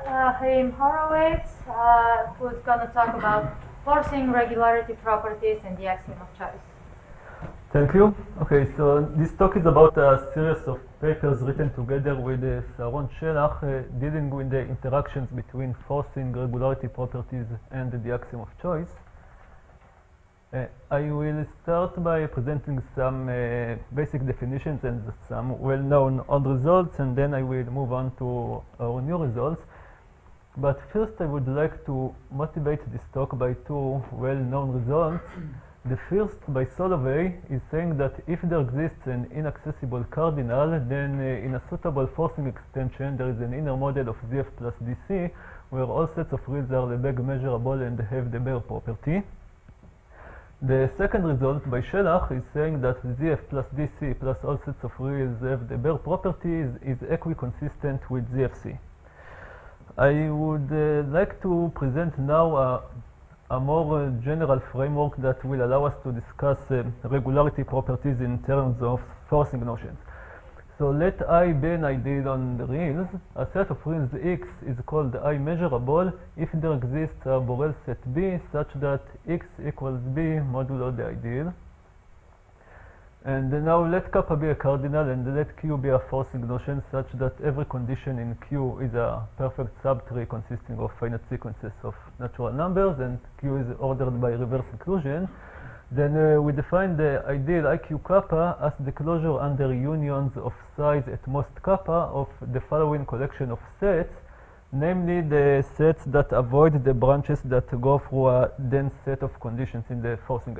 Michal Horowitz, who's going to talk about forcing regularity properties and the axiom of choice. Thank you. Okay, so this talk is about a series of papers written together with Saron Shelach dealing with the interactions between forcing regularity properties and the axiom of choice. I will start by presenting some basic definitions and some well-known old results, and then I will move on to our new results. But first I would like to motivate this talk by two well-known results. The first, by Solovay, is saying that if there exists an inaccessible cardinal, then in a suitable forcing extension there is an inner model of ZF plus DC where all sets of reals are Lebesgue measurable and have the Baire property. The second result by Shelach is saying that ZF plus DC plus all sets of reals have the Baire property is equiconsistent with ZFC. I would like to present now a more general framework that will allow us to discuss regularity properties in terms of forcing notions. So let I be an ideal on the reals. A set of reals X is called I measurable if there exists a Borel set B such that X equals B modulo the ideal. And now let kappa be a cardinal and let Q be a forcing notion such that every condition in Q is a perfect subtree consisting of finite sequences of natural numbers and Q is ordered by reverse inclusion. Then we define the ideal IQ kappa as the closure under unions of size at most kappa of the following collection of sets, namely the sets that avoid the branches that go through a dense set of conditions in the forcing.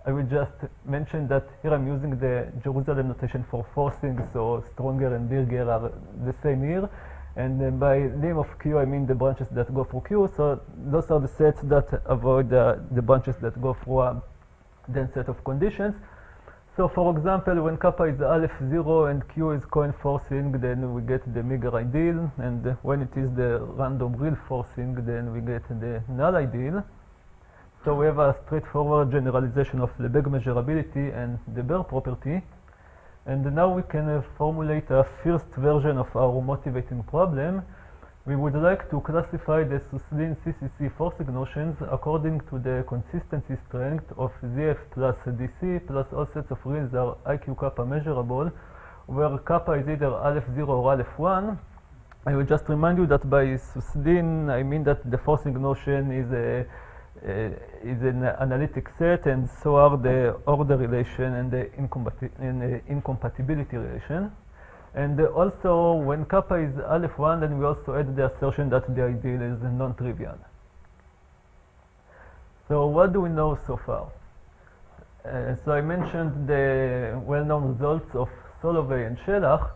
I will just mention that here I'm using the Jerusalem notation for forcing, so Stronger and Birger are the same here. And by lim of Q, I mean the branches that go through Q. So those are the sets that avoid the branches that go through a dense set of conditions. So for example, when kappa is aleph 0 and Q is coin forcing, then we get the meager ideal. And when it is the random real forcing, then we get the null ideal. So we have a straightforward generalization of Lebesgue measurability and the Baire property. And now we can formulate a first version of our motivating problem. We would like to classify the Suslin CCC forcing notions according to the consistency strength of ZF plus DC plus all sets of reals are IQ kappa measurable, where kappa is either aleph 0 or aleph 1. I will just remind you that by Suslin I mean that the forcing notion is an analytic set, and so are the order relation and the incompatibility relation. And also, when kappa is aleph 1, then we also add the assertion that the ideal is non-trivial. So what do we know so far? So I mentioned the well-known results of Solovay and Shelach.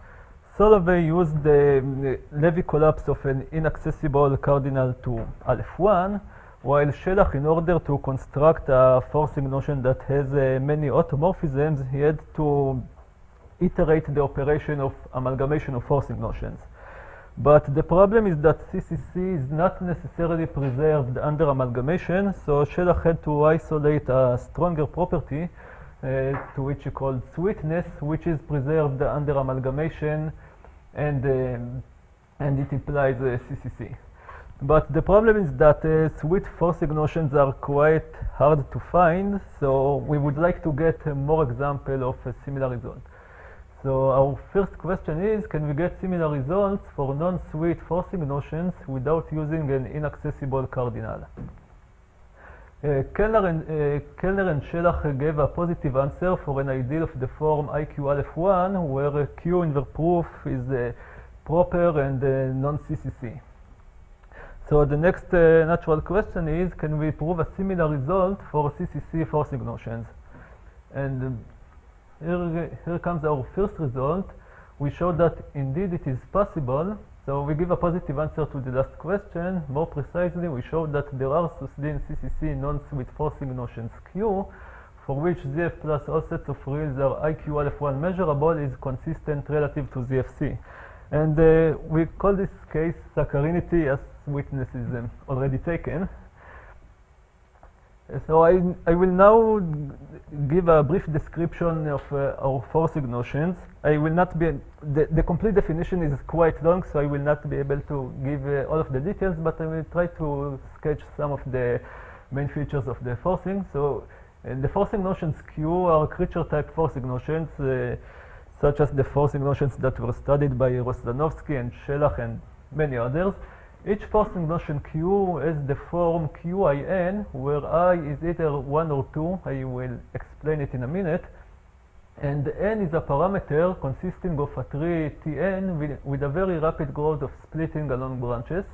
Solovay used the Levy collapse of an inaccessible cardinal to aleph 1, while Shelach, in order to construct a forcing notion that has many automorphisms, he had to iterate the operation of amalgamation of forcing notions. But the problem is that CCC is not necessarily preserved under amalgamation, so Shelach had to isolate a stronger property to which he called sweetness, which is preserved under amalgamation, and it implies CCC. But the problem is that sweet forcing notions are quite hard to find, so we would like to get more examples of a similar result. So our first question is, can we get similar results for non-sweet forcing notions without using an inaccessible cardinal? Kellner and Shelach gave a positive answer for an ideal of the form IQ aleph 1, where Q in their proof is proper and non-CCC. So the next natural question is, can we prove a similar result for CCC forcing notions? And here comes our first result. We show that indeed it is possible. So we give a positive answer to the last question. More precisely, we show that there are Suslin CCC non-sweet forcing notions Q, for which ZF plus all sets of reals are IQ aleph 1 measurable is consistent relative to ZFC. And we call this case saccharinity, as witness is already taken. So I will now give a brief description of our forcing notions. I will not be, the complete definition is quite long, so I will not be able to give all of the details, but I will try to sketch some of the main features of the forcing. So the forcing notions Q are creature type forcing notions, such as the forcing notions that were studied by Rosdanovsky and Shelach and many others. Each forcing notion Q has the form QIN, where I is either 1 or 2. I will explain it in a minute. And N is a parameter consisting of a tree Tn with a very rapid growth of splitting along branches.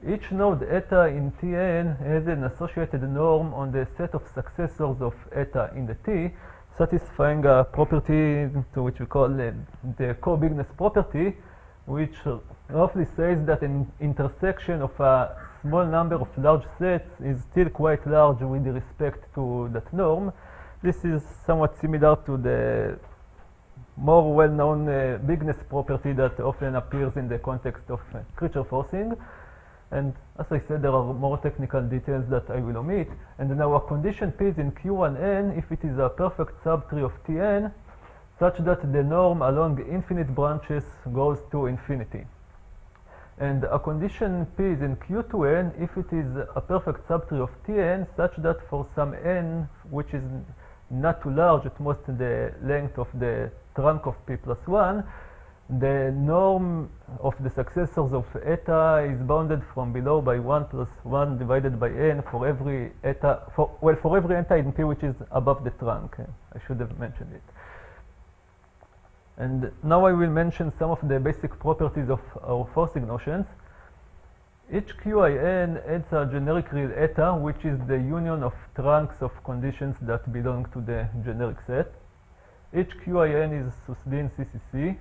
Each node eta in Tn has an associated norm on the set of successors of eta in the T, satisfying a property to which we call the co-bigness property, which roughly says that an intersection of a small number of large sets is still quite large with respect to that norm. This is somewhat similar to the more well-known bigness property that often appears in the context of creature forcing. And as I said, there are more technical details that I will omit. And now a condition P is in Q1n if it is a perfect subtree of Tn, such that the norm along infinite branches goes to infinity. And a condition P is in Q2n if it is a perfect subtree of Tn, such that for some n which is not too large, at most the length of the trunk of P plus 1, the norm of the successors of eta is bounded from below by 1 plus 1 divided by n for every eta, for every eta in P which is above the trunk. I should have mentioned it. And now I will mention some of the basic properties of our forcing notions. Each QIN adds a generic real eta, which is the union of trunks of conditions that belong to the generic set. Each QIN is Susdin CCC.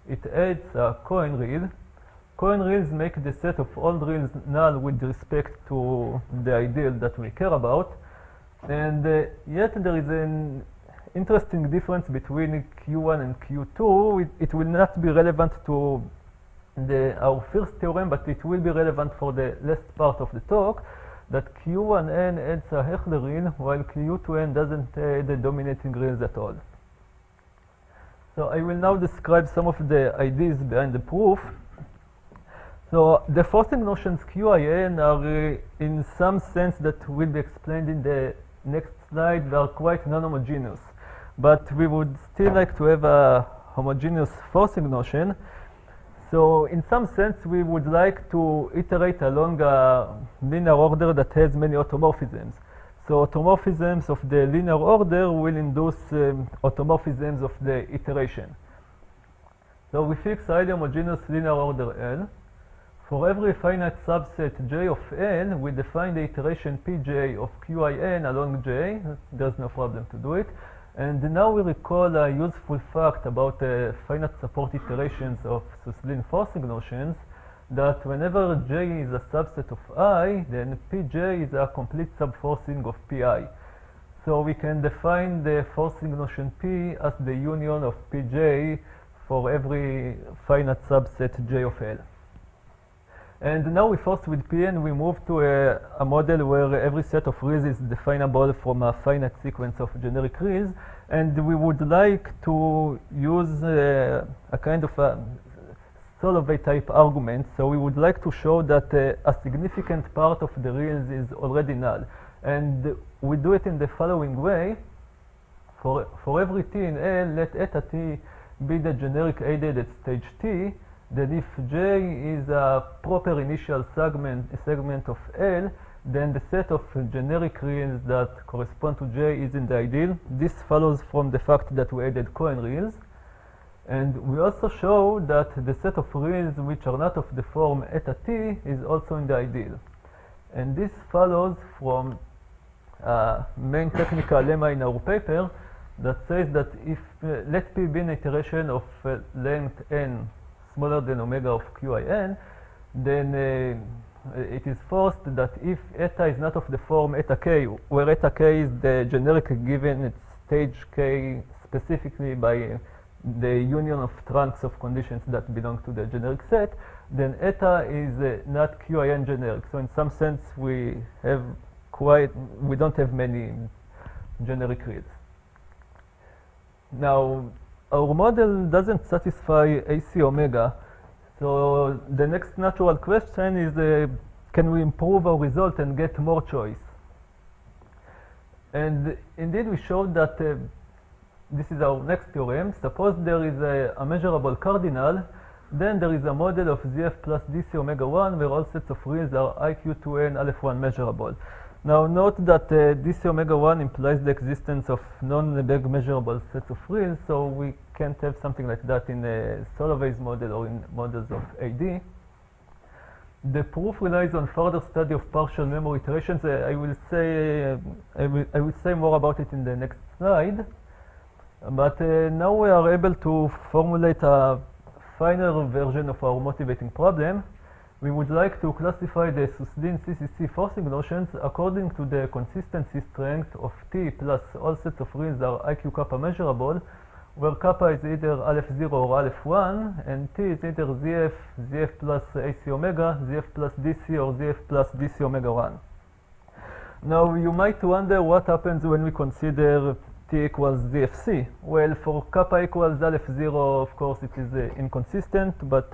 It adds a coin real. Coin reals make the set of all reals null with respect to the ideal that we care about. And yet there is an interesting difference between Q1 and Q2. It will not be relevant to our first theorem, but it will be relevant for the last part of the talk, that Q1n adds a Hechler real, while Q2n doesn't add the dominating reals at all. So I will now describe some of the ideas behind the proof. So the forcing notions QIN are in some sense that will be explained in the next slide. They are quite non-homogeneous, but we would still like to have a homogeneous forcing notion. So in some sense, we would like to iterate along a linear order that has many automorphisms. So automorphisms of the linear order will induce automorphisms of the iteration. So we fix highly homogeneous linear order L. For every finite subset J of n, we define the iteration Pj of Qin along J. There's no problem to do it. And now we recall a useful fact about finite support iterations of Suslin forcing notions, that whenever J is a subset of I, then Pj is a complete subforcing of Pi. So we can define the forcing notion P as the union of Pj for every finite subset J of L. And now we force with Pn, we move to a model where every set of reals is definable from a finite sequence of generic reals. And we would like to use a kind of a Solovay type argument. So we would like to show that a significant part of the reals is already null. And we do it in the following way. For every t in L, let eta t be the generic aided at stage t. Then if J is a proper initial segment of L, then the set of generic reals that correspond to J is in the ideal. This follows from the fact that we added coin reals. And we also show that the set of reals which are not of the form eta t is also in the ideal. And this follows from a main technical lemma in our paper that says that if let P be an iteration of length n smaller than omega of Qin, then it is forced that if eta is not of the form eta k, where eta k is the generic given at stage k specifically by the union of trunks of conditions that belong to the generic set, then eta is not Qin generic. So in some sense we have we don't have many generic reals. Now, our model doesn't satisfy AC omega, so the next natural question is, can we improve our result and get more choice? And indeed, we showed that this is our next theorem. Suppose there is a measurable cardinal, then there is a model of ZF plus DC omega 1 where all sets of reals are IQ2n aleph 1 measurable. Now note that DC omega 1 implies the existence of non-Lebesgue measurable sets of reals, so we can't have something like that in a Solovay's model or in models of AD. The proof relies on further study of partial memory iterations. I will say more about it in the next slide. But now we are able to formulate a final version of our motivating problem. We would like to classify the Susdin CCC forcing notions according to the consistency strength of T plus all sets of reals are IQ kappa measurable, where kappa is either aleph 0 or aleph 1, and T is either ZF, ZF plus AC omega, ZF plus DC, or ZF plus DC omega 1. Now you might wonder what happens when we consider T equals ZFC. Well, for kappa equals aleph 0, of course, it is inconsistent, but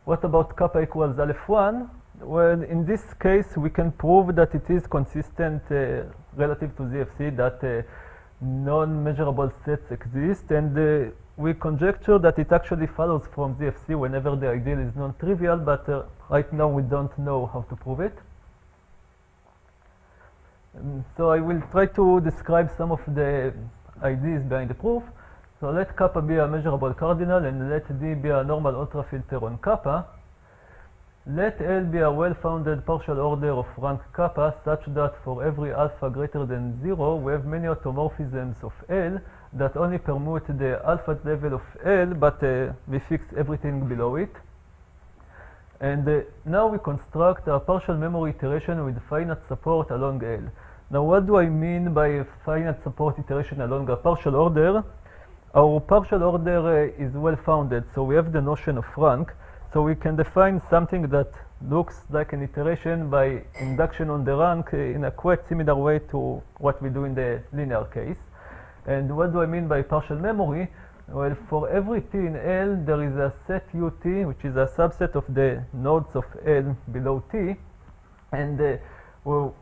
what about kappa equals aleph 1? Well, in this case, we can prove that it is consistent relative to ZFC, that non-measurable sets exist, and we conjecture that it actually follows from ZFC whenever the ideal is non-trivial, but right now we don't know how to prove it. So I will try to describe some of the ideas behind the proof. So let kappa be a measurable cardinal and let D be a normal ultrafilter on kappa. Let L be a well-founded partial order of rank kappa such that for every alpha greater than 0 we have many automorphisms of L that only permute the alpha level of L, but we fix everything below it. And now we construct a partial memory iteration with finite support along L. Now what do I mean by a finite support iteration along a partial order? Our partial order is well-founded, so we have the notion of rank. So we can define something that looks like an iteration by induction on the rank in a quite similar way to what we do in the linear case. And what do I mean by partial memory? Well, for every T in L, there is a set UT, which is a subset of the nodes of L below T. And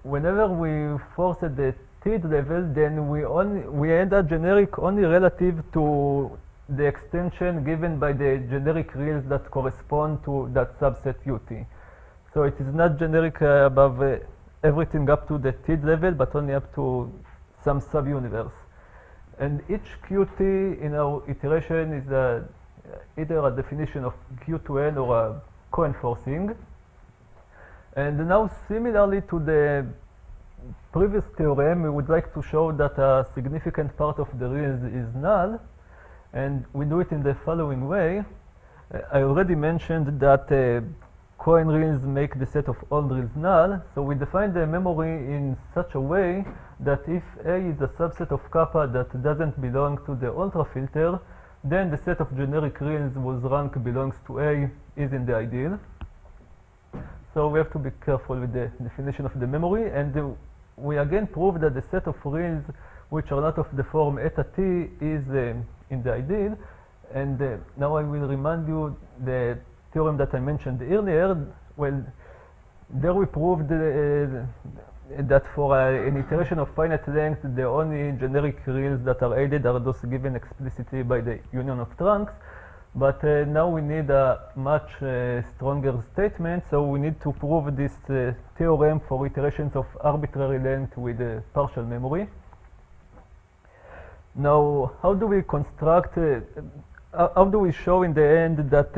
whenever we force at the T level, then we add a generic only relative to the extension given by the generic reals that correspond to that subset UT. So it is not generic above everything up to the T level, but only up to some subuniverse. And each QT in our iteration is either a definition of Q2N or a co-enforcing. And now, similarly to the previous theorem, we would like to show that a significant part of the reals is null. And we do it in the following way. I already mentioned that coin reals make the set of all reals null. So we define the memory in such a way that if A is a subset of kappa that doesn't belong to the ultrafilter, then the set of generic reals whose rank belongs to A is in the ideal. So we have to be careful with the definition of the memory. And we again prove that the set of reals which are not of the form eta T is in the ideal. And now I will remind you the theorem that I mentioned earlier. Well, there we proved that for an iteration of finite length, the only generic reals that are aided are those given explicitly by the union of trunks. But now we need a much stronger statement, so we need to prove this theorem for iterations of arbitrary length with partial memory. Now, how do we construct, how do we show in the end that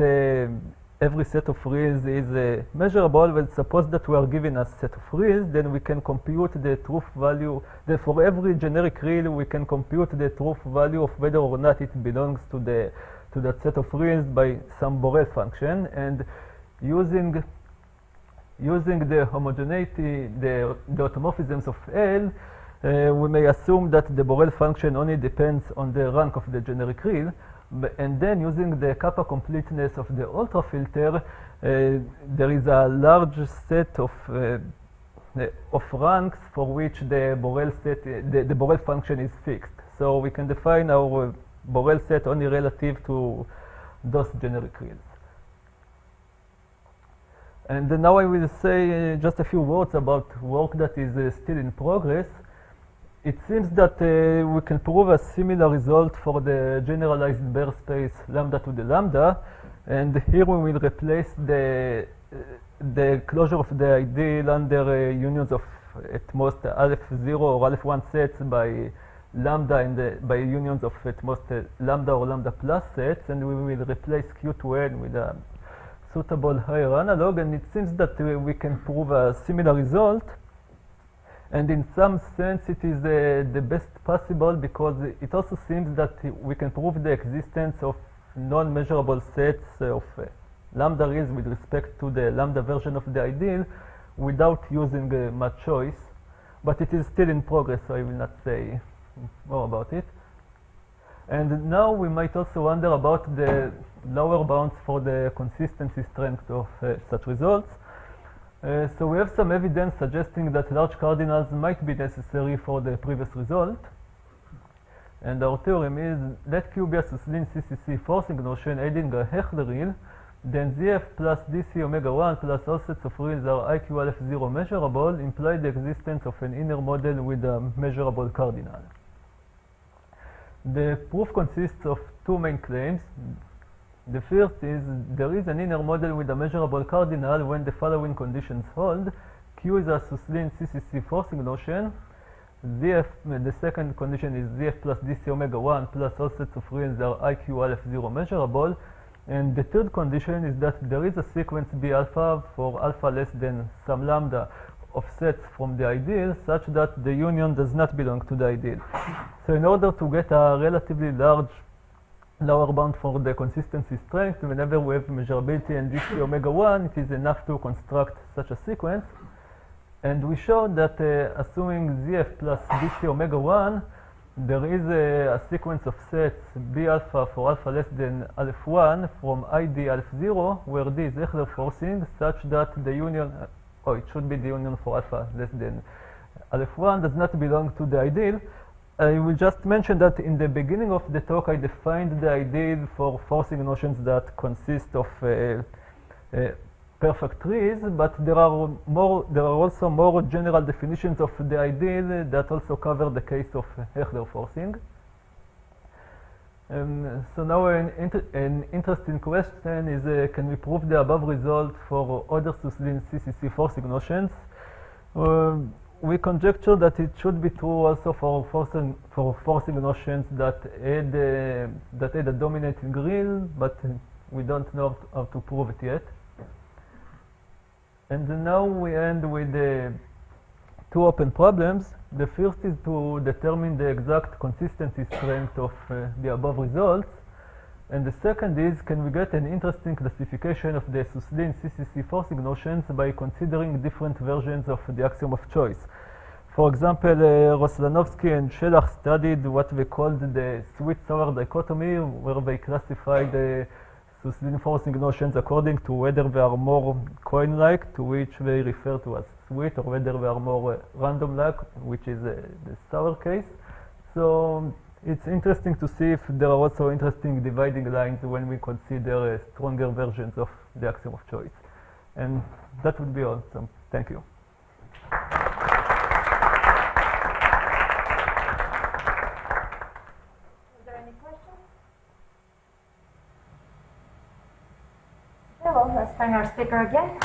every set of reals is measurable? Well, suppose that we are given a set of reals, then we can compute the truth value. For every generic real, we can compute the truth value of whether or not it belongs to that set of reals by some Borel function. And using the homogeneity, the automorphisms of L, we may assume that the Borel function only depends on the rank of the generic real. And then using the kappa completeness of the ultrafilter, there is a large set of of ranks for which the Borel set, the Borel function is fixed. So we can define our Borel set only relative to those generic reals. And now I will say just a few words about work that is still in progress. It seems that we can prove a similar result for the generalized Baire space lambda to the lambda, and here we will replace the closure of the ideal under unions of at most αf0 or α1 sets by lambda and by unions of at most lambda or lambda plus sets, and we will replace Q2n with a suitable higher analog, and it seems that we can prove a similar result. And in some sense it is the best possible, because it also seems that we can prove the existence of non-measurable sets of lambda reals with respect to the lambda version of the ideal without using much choice. But it is still in progress, so I will not say more about it. And now we might also wonder about the lower bounds for the consistency strength of such results. So we have some evidence suggesting that large cardinals might be necessary for the previous result. And our theorem is, let Q be a Suslin CCC forcing notion aiding a Hechler real, then ZF plus DC omega 1 plus all sets of reals are IQ F0 measurable, imply the existence of an inner model with a measurable cardinal. The proof consists of two main claims. The first is there is an inner model with a measurable cardinal when the following conditions hold. Q is a Suslin CCC forcing notion. ZF, the second condition is ZF plus DC omega 1 plus all sets of reals are IQ F0 measurable. And the third condition is that there is a sequence B alpha for alpha less than some lambda of sets from the ideal, such that the union does not belong to the ideal. So in order to get a relatively large lower bound for the consistency strength, whenever we have measurability and DC omega 1, it is enough to construct such a sequence. And we showed that assuming ZF plus DC omega 1, there is a sequence of sets B alpha for alpha less than α1 from ID α0, where D is Hechler forcing, such that the union, it should be the union for alpha less than α1, does not belong to the ideal. I will just mention that in the beginning of the talk I defined the ideal for forcing notions that consist of perfect trees, but there are also more general definitions of the ideal that also cover the case of Hechler forcing. So now an interesting question is, can we prove the above result for other Suslin CCC forcing notions? We conjecture that it should be true also for forcing notions that add a dominating real, but we don't know how to prove it yet. And now we end with two open problems. The first is to determine the exact consistency strength of the above results. And the second is, can we get an interesting classification of the Suslin CCC forcing notions by considering different versions of the axiom of choice? For example, Roslanovsky and Shelach studied what they called the sweet-sour dichotomy, where they classified the Suslin forcing notions according to whether they are more coin-like, to which they refer to as sweet, or whether they are more random-like, which is the sour case. So it's interesting to see if there are also interesting dividing lines when we consider stronger versions of the axiom of choice. And that would be all. So thank you. Is there any questions? Okay, well, let's thank our speaker again.